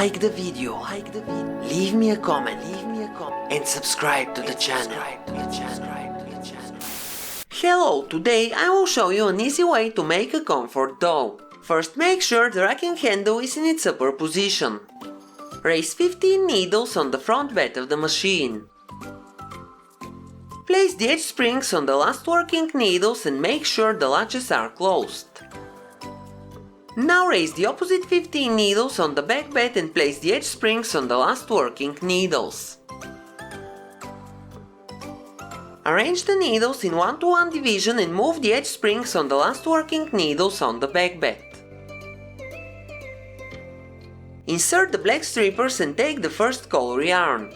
Like the video, leave me a comment, and subscribe to the channel. Hello, today I will show you an easy way to make a comfort dough. First, make sure the racking handle is in its upper position. Raise 15 needles on the front bed of the machine. Place the edge springs on the last working needles and make sure the latches are closed. Now raise the opposite 15 needles on the back bed and place the edge springs on the last working needles. Arrange the needles in 1-to-1 division and move the edge springs on the last working needles on the back bed. Insert the black strippers and take the first color yarn.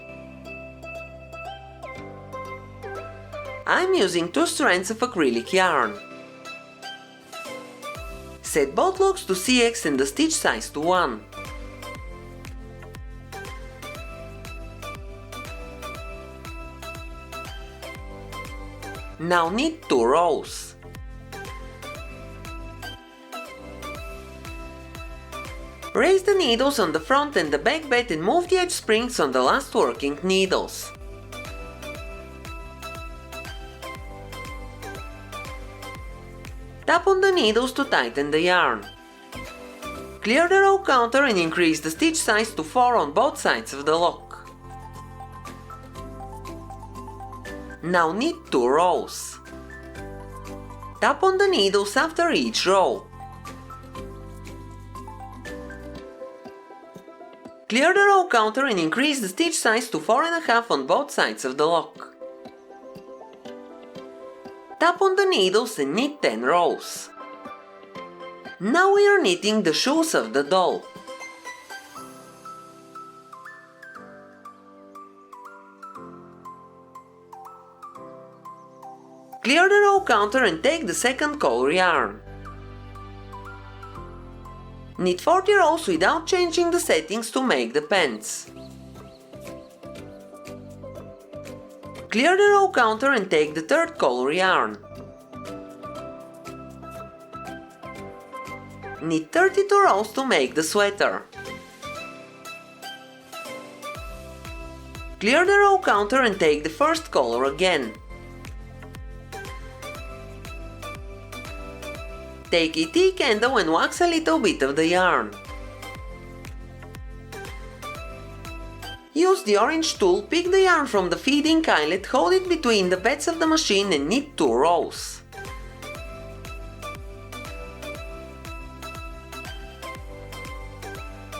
I'm using 2 strands of acrylic yarn. Set both loops to CX and the stitch size to 1. Now knit 2 rows. Raise the needles on the front and the back bed and move the edge springs on the last working needles. Tap on the needles to tighten the yarn. Clear the row counter and increase the stitch size to 4 on both sides of the lock. Now knit 2 rows. Tap on the needles after each row. Clear the row counter and increase the stitch size to 4.5 on both sides of the lock. Tap on the needles and knit 10 rows. Now we are knitting the shoes of the doll. Clear the row counter and take the second color yarn. Knit 40 rows without changing the settings to make the pants. Clear the row counter and take the third color yarn. Knit 32 rows to make the sweater. Clear the row counter and take the first color again. Take a tea candle and wax a little bit of the yarn. Use the orange tool, pick the yarn from the feeding eyelet, hold it between the beds of the machine and knit 2 rows.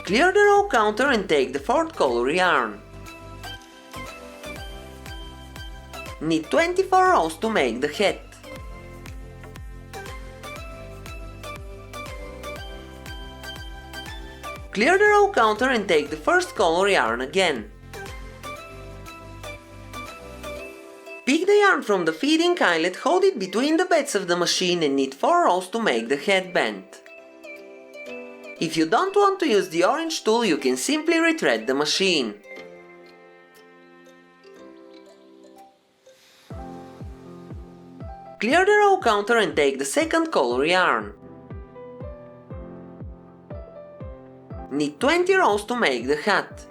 Clear the row counter and take the fourth color yarn. Knit 24 rows to make the hat. Clear the row counter and take the first color yarn again. Pick the yarn from the feeding eyelet, hold it between the beds of the machine and knit 4 rows to make the headband. If you don't want to use the orange tool, you can simply retread the machine. Clear the row counter and take the second color yarn. Knit 20 rows to make the hat.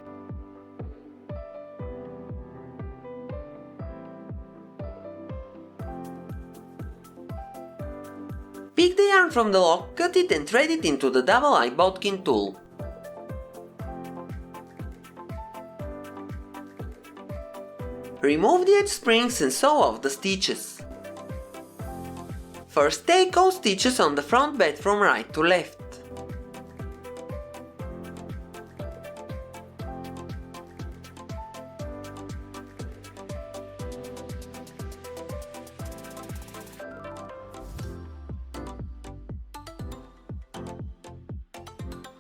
Pick the yarn from the lock, cut it and thread it into the double-eye bodkin tool. Remove the edge springs and sew off the stitches. First, take all stitches on the front bed from right to left.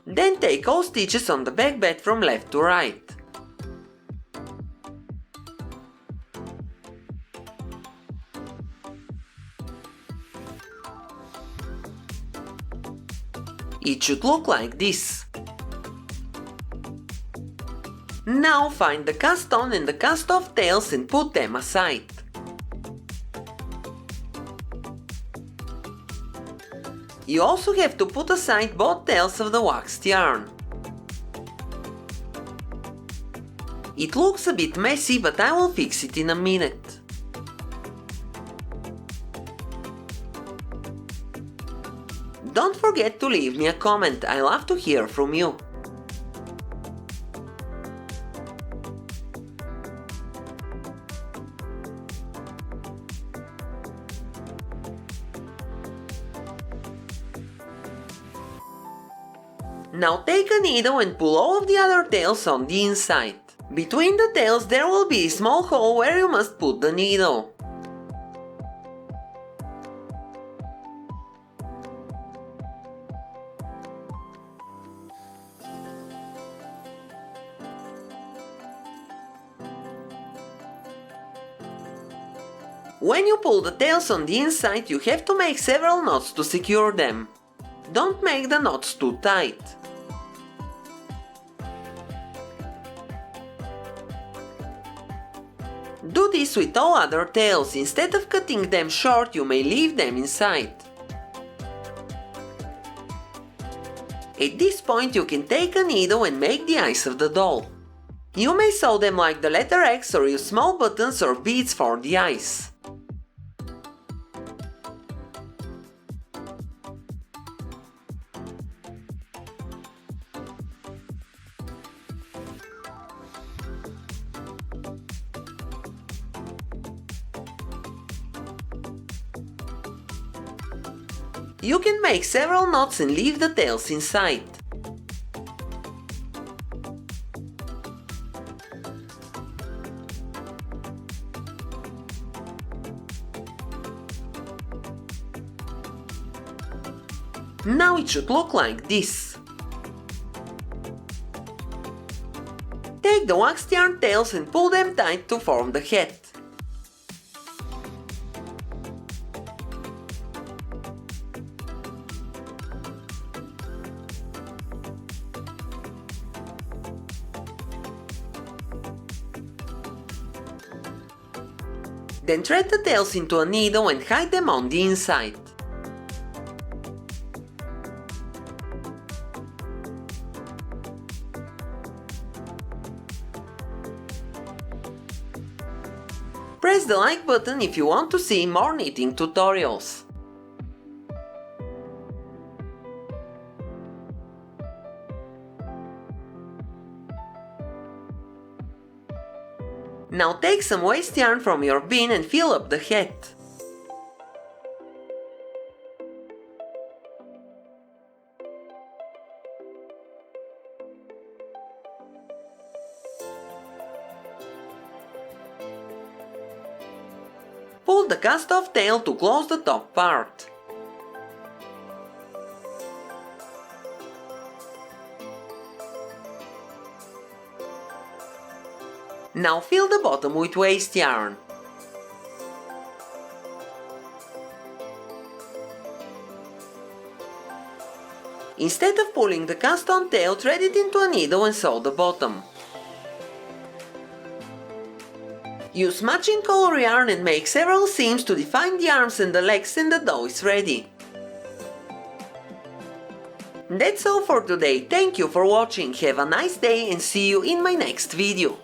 Then take all stitches on the back bed from left to right. It should look like this. Now find the cast on and the cast off tails and put them aside. You also have to put aside both tails of the waxed yarn. It looks a bit messy, but I will fix it in a minute. Don't forget to leave me a comment, I love to hear from you. Now take a needle and pull all of the other tails on the inside. Between the tails there will be a small hole where you must put the needle. When you pull the tails on the inside, you have to make several knots to secure them. Don't make the knots too tight. Do this with all other tails. Instead of cutting them short, you may leave them inside. At this point you can take a needle and make the eyes of the doll. You may sew them like the letter X or use small buttons or beads for the eyes. You can make several knots and leave the tails inside. Now it should look like this. Take the waxed yarn tails and pull them tight to form the head. Then thread the tails into a needle and hide them on the inside. Press the like button if you want to see more knitting tutorials. Now take some waste yarn from your bin and fill up the head. Pull the cast-off tail to close the top part. Now fill the bottom with waste yarn. Instead of pulling the cast-on tail, thread it into a needle and sew the bottom. Use matching color yarn and make several seams to define the arms and the legs, and the doll is ready. That's all for today. Thank you for watching. Have a nice day and see you in my next video.